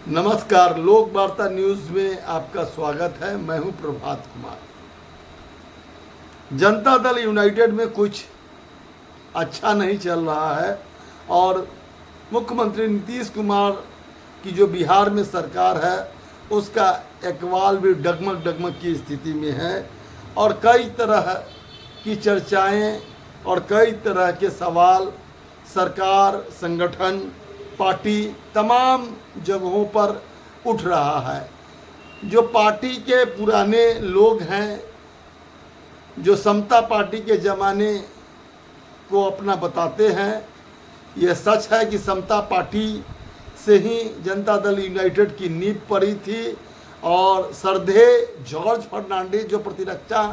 नमस्कार, लोक वार्ता न्यूज में आपका स्वागत है। मैं हूं प्रभात कुमार। जनता दल यूनाइटेड में कुछ अच्छा नहीं चल रहा है और मुख्यमंत्री नीतीश कुमार की जो बिहार में सरकार है उसका इकबाल भी डगमग डगमग की स्थिति में है और कई तरह की चर्चाएं और कई तरह के सवाल सरकार, संगठन, पार्टी तमाम जगहों पर उठ रहा है। जो पार्टी के पुराने लोग हैं, जो समता पार्टी के ज़माने को अपना बताते हैं, यह सच है कि समता पार्टी से ही जनता दल यूनाइटेड की नींव पड़ी थी और श्रद्धेय जॉर्ज फर्नांडिस जो प्रतिरक्षा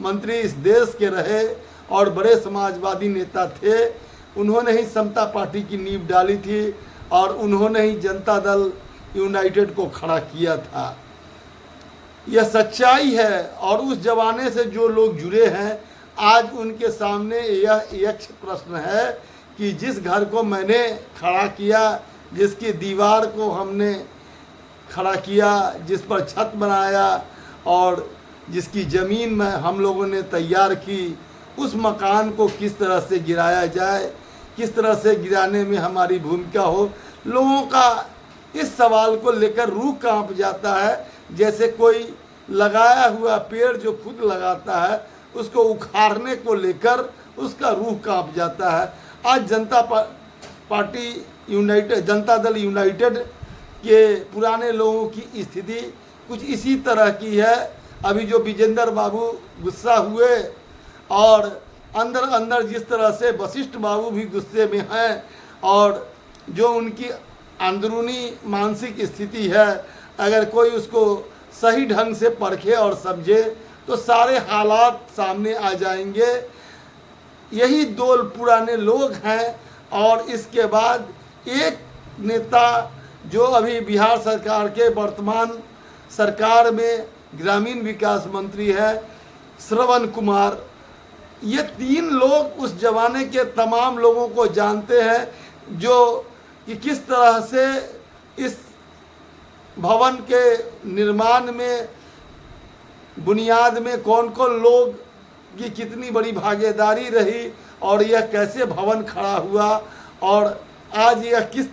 मंत्री इस देश के रहे और बड़े समाजवादी नेता थे, उन्होंने ही समता पार्टी की नींव डाली थी और उन्होंने ही जनता दल यूनाइटेड को खड़ा किया था। यह सच्चाई है और उस जमाने से जो लोग जुड़े हैं आज उनके सामने यह यक्ष प्रश्न है कि जिस घर को मैंने खड़ा किया, जिसकी दीवार को हमने खड़ा किया, जिस पर छत बनाया और जिसकी ज़मीन में हम लोगों ने तैयार की, उस मकान को किस तरह से गिराया जाए, किस तरह से गिराने में हमारी भूमिका हो। लोगों का इस सवाल को लेकर रूह कांप जाता है, जैसे कोई लगाया हुआ पेड़ जो खुद लगाता है उसको उखाड़ने को लेकर उसका रूह कांप जाता है। आज जनता दल यूनाइटेड के पुराने लोगों की स्थिति कुछ इसी तरह की है। अभी जो विजेंद्र बाबू गुस्सा हुए और अंदर अंदर जिस तरह से वशिष्ठ बाबू भी गुस्से में हैं और जो उनकी अंदरूनी मानसिक स्थिति है, अगर कोई उसको सही ढंग से परखे और समझे तो सारे हालात सामने आ जाएंगे। यही दो पुराने लोग हैं और इसके बाद एक नेता जो अभी बिहार सरकार के वर्तमान सरकार में ग्रामीण विकास मंत्री है, श्रवण कुमार। ये तीन लोग उस जमाने के तमाम लोगों को जानते हैं जो कि किस तरह से इस भवन के निर्माण में बुनियाद में कौन कौन लोग की कितनी बड़ी भागीदारी रही और यह कैसे भवन खड़ा हुआ और आज यह किस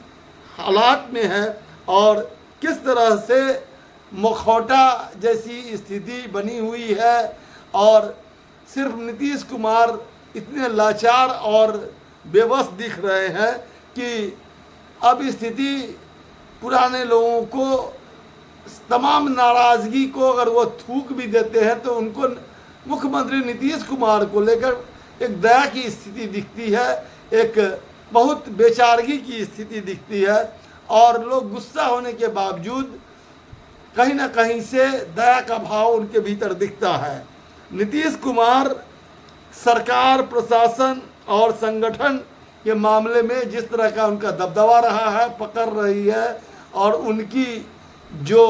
हालात में है और किस तरह से मुखौटा जैसी स्थिति बनी हुई है। और सिर्फ नीतीश कुमार इतने लाचार और बेबस दिख रहे हैं कि अब स्थिति पुराने लोगों को तमाम नाराज़गी को अगर वो थूक भी देते हैं तो उनको मुख्यमंत्री नीतीश कुमार को लेकर एक दया की स्थिति दिखती है, एक बहुत बेचारगी की स्थिति दिखती है और लोग गुस्सा होने के बावजूद कहीं ना कहीं से दया का भाव उनके भीतर दिखता है। नीतीश कुमार सरकार, प्रशासन और संगठन के मामले में जिस तरह का उनका दबदबा रहा है, पकड़ रही है और उनकी जो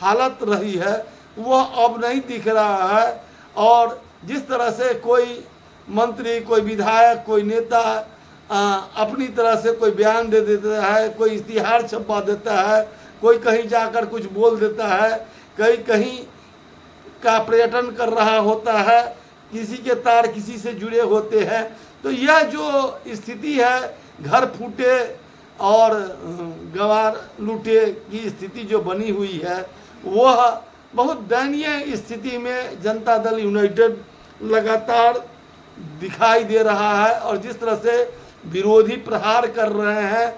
हालत रही है वह अब नहीं दिख रहा है। और जिस तरह से कोई मंत्री, कोई विधायक, कोई नेता अपनी तरह से कोई बयान दे देता है, कोई इश्तिहार छपवा देता है, कोई कहीं जाकर कुछ बोल देता है, कहीं का पर्यटन कर रहा होता है, किसी के तार किसी से जुड़े होते हैं, तो यह जो स्थिति है घर फूटे और गंवार लूटे की स्थिति जो बनी हुई है वह बहुत दयनीय स्थिति में जनता दल यूनाइटेड लगातार दिखाई दे रहा है। और जिस तरह से विरोधी प्रहार कर रहे हैं,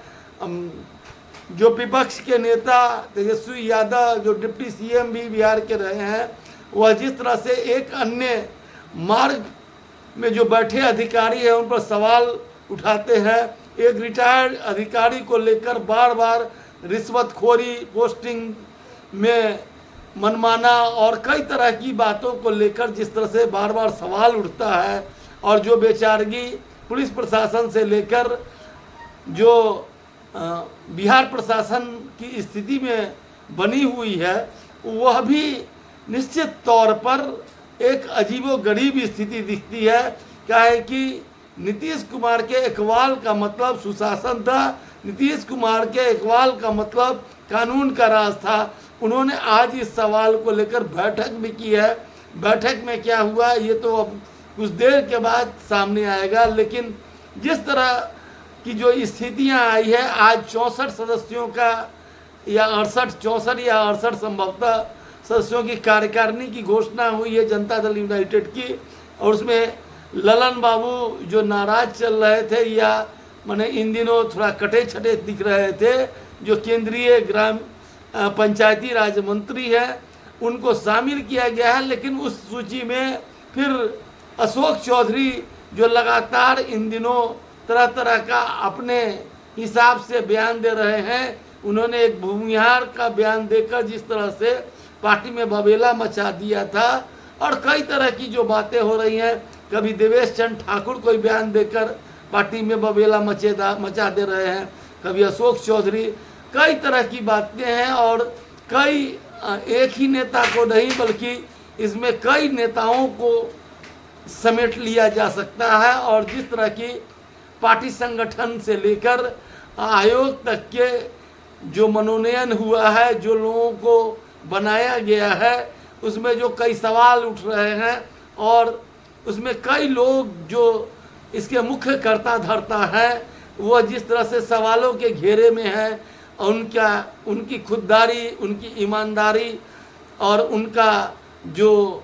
जो विपक्ष के नेता तेजस्वी यादव जो डिप्टी सीएम भी बिहार के रहे हैं, वह जिस तरह से एक अन्य मार्ग में जो बैठे अधिकारी हैं उन पर सवाल उठाते हैं, एक रिटायर्ड अधिकारी को लेकर बार बार रिश्वतखोरी, पोस्टिंग में मनमाना और कई तरह की बातों को लेकर जिस तरह से बार बार सवाल उठता है और जो बेचारगी पुलिस प्रशासन से लेकर जो बिहार प्रशासन की स्थिति में बनी हुई है वह भी निश्चित तौर पर एक अजीबोगरीब स्थिति दिखती है। क्या है कि नीतीश कुमार के इकबाल का मतलब सुशासन था, नीतीश कुमार के इकबाल का मतलब कानून का राज था। उन्होंने आज इस सवाल को लेकर बैठक भी की है। बैठक में क्या हुआ ये तो अब कुछ देर के बाद सामने आएगा, लेकिन जिस तरह की जो स्थितियां आई है, आज 64 सदस्यों का या 64 या 68 संभवतः सदस्यों की कार्यकारिणी की घोषणा हुई है जनता दल यूनाइटेड की, और उसमें ललन बाबू जो नाराज चल रहे थे या माने इन दिनों थोड़ा कटे छटे दिख रहे थे, जो केंद्रीय ग्राम पंचायती राज मंत्री है, उनको शामिल किया गया है। लेकिन उस सूची में फिर अशोक चौधरी जो लगातार इन दिनों तरह तरह का अपने हिसाब से बयान दे रहे हैं, उन्होंने एक भूमिहार का बयान देकर जिस तरह से पार्टी में बबेला मचा दिया था, और कई तरह की जो बातें हो रही हैं, कभी देवेश चंद्र ठाकुर कोई बयान देकर पार्टी में बबेला मचा दे रहे हैं, कभी अशोक चौधरी, कई तरह की बातें हैं। और कई एक ही नेता को नहीं बल्कि इसमें कई नेताओं को समेट लिया जा सकता है, और जिस तरह की पार्टी संगठन से लेकर आयोग तक के जो मनोनयन हुआ है, जो लोगों को बनाया गया है, उसमें जो कई सवाल उठ रहे हैं, और उसमें कई लोग जो इसके मुख्य कर्ता धर्ता हैं, वो जिस तरह से सवालों के घेरे में है, उनकी खुददारी, उनकी ईमानदारी और उनका जो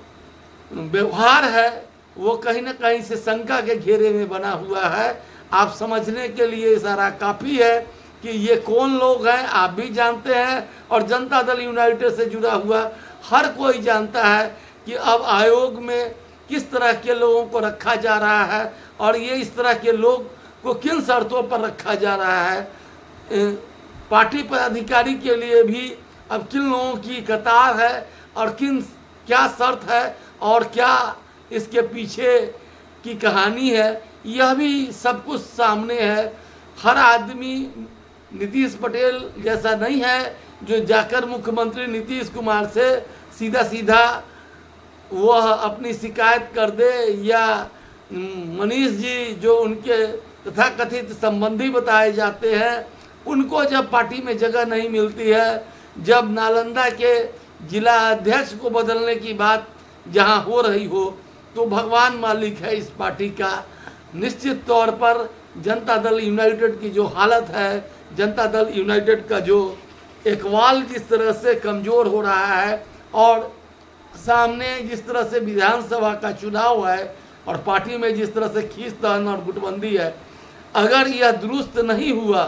व्यवहार है, वो कहीं ना कहीं से शंका के घेरे में बना हुआ है। आप समझने के लिए इशारा काफ़ी है कि ये कौन लोग हैं, आप भी जानते हैं, और जनता दल यूनाइटेड से जुड़ा हुआ हर कोई जानता है कि अब आयोग में किस तरह के लोगों को रखा जा रहा है, और ये इस तरह के लोग को किन शर्तों पर रखा जा रहा है। पार्टी पदाधिकारी के लिए भी अब किन लोगों की कतार है, और क्या शर्त है, और क्या इसके पीछे की कहानी है, यह भी सब कुछ सामने है। हर आदमी नीतीश पटेल जैसा नहीं है जो जाकर मुख्यमंत्री नीतीश कुमार से सीधा सीधा वह अपनी शिकायत कर दे, या मनीष जी जो उनके तथाकथित संबंधी बताए जाते हैं, उनको जब पार्टी में जगह नहीं मिलती है, जब नालंदा के जिला अध्यक्ष को बदलने की बात जहां हो रही हो, तो भगवान मालिक है इस पार्टी का। निश्चित तौर पर जनता दल यूनाइटेड की जो हालत है, जनता दल यूनाइटेड का जो इकबाल जिस तरह से कमज़ोर हो रहा है, और सामने जिस तरह से विधानसभा का चुनाव है, और पार्टी में जिस तरह से खींचतान और गुटबंदी है, अगर यह दुरुस्त नहीं हुआ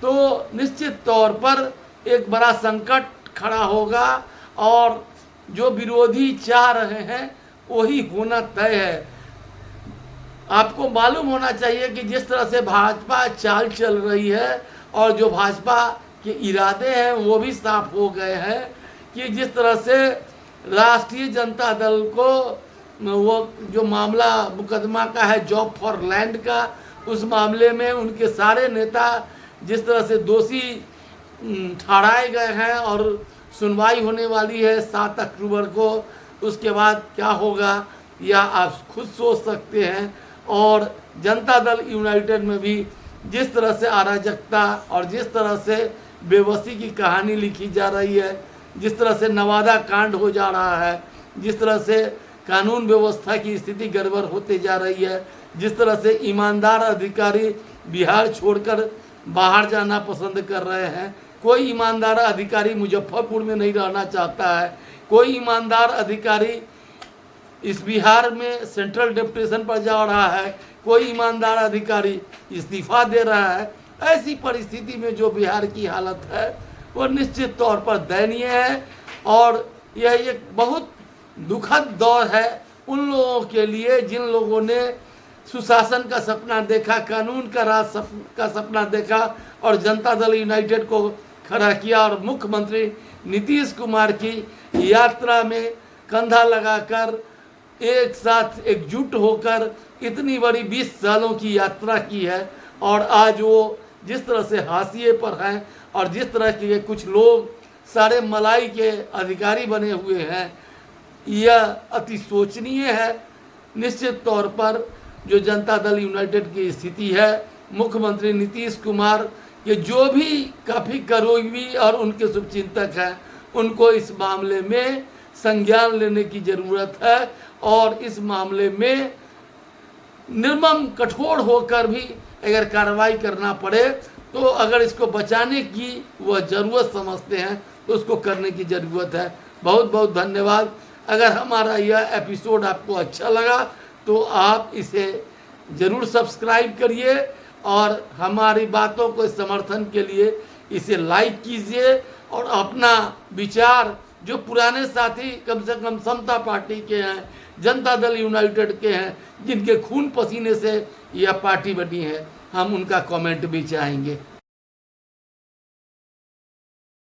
तो निश्चित तौर पर एक बड़ा संकट खड़ा होगा, और जो विरोधी चाह रहे हैं वही होना तय है। आपको मालूम होना चाहिए कि जिस तरह से भाजपा चाल चल रही है, और जो भाजपा के इरादे हैं वो भी साफ हो गए हैं, कि जिस तरह से राष्ट्रीय जनता दल को वो जो मामला मुकदमा का है जॉब फॉर लैंड का, उस मामले में उनके सारे नेता जिस तरह से दोषी ठहराए गए हैं, और सुनवाई होने वाली है 7 अक्टूबर को। उसके बाद क्या होगा यह आप खुद सोच सकते हैं। और जनता दल यूनाइटेड में भी जिस तरह से अराजकता और जिस तरह से बेबसी की कहानी लिखी जा रही है, जिस तरह से नवादा कांड हो जा रहा है, जिस तरह से कानून व्यवस्था की स्थिति गड़बड़ होते जा रही है, जिस तरह से ईमानदार अधिकारी बिहार छोड़कर बाहर जाना पसंद कर रहे हैं, कोई ईमानदार अधिकारी मुजफ्फरपुर में नहीं रहना चाहता है, कोई ईमानदार अधिकारी इस बिहार में सेंट्रल डेपुटेशन पर जा रहा है, कोई ईमानदार अधिकारी इस्तीफा दे रहा है। ऐसी परिस्थिति में जो बिहार की हालत है वो निश्चित तौर पर दयनीय है, और यह एक बहुत दुखद दौर है उन लोगों के लिए जिन लोगों ने सुशासन का सपना देखा, कानून का राज का सपना देखा, और जनता दल यूनाइटेड को खड़ा किया, और मुख्यमंत्री नीतीश कुमार की यात्रा में कंधा लगाकर एक साथ एकजुट होकर इतनी बड़ी 20 सालों की यात्रा की है, और आज वो जिस तरह से हाशिए पर हैं, और जिस तरह के कुछ लोग सारे मलाई के अधिकारी बने हुए हैं, यह अति शोचनीय है। निश्चित तौर पर जो जनता दल यूनाइटेड की स्थिति है, मुख्यमंत्री नीतीश कुमार कि जो भी काफ़ी करोगी और उनके शुभचिंतक हैं उनको इस मामले में संज्ञान लेने की ज़रूरत है और इस मामले में निर्मम कठोर होकर भी अगर कार्रवाई करना पड़े तो अगर इसको बचाने की वह ज़रूरत समझते हैं तो उसको करने की ज़रूरत है। बहुत बहुत धन्यवाद। अगर हमारा यह एपिसोड आपको अच्छा लगा तो आप इसे ज़रूर सब्सक्राइब करिए और हमारी बातों को समर्थन के लिए इसे लाइक कीजिए और अपना विचार जो पुराने साथी कम से कम समता पार्टी के हैं, जनता दल यूनाइटेड के हैं, जिनके खून पसीने से यह पार्टी बनी है, हम उनका कमेंट भी चाहेंगे।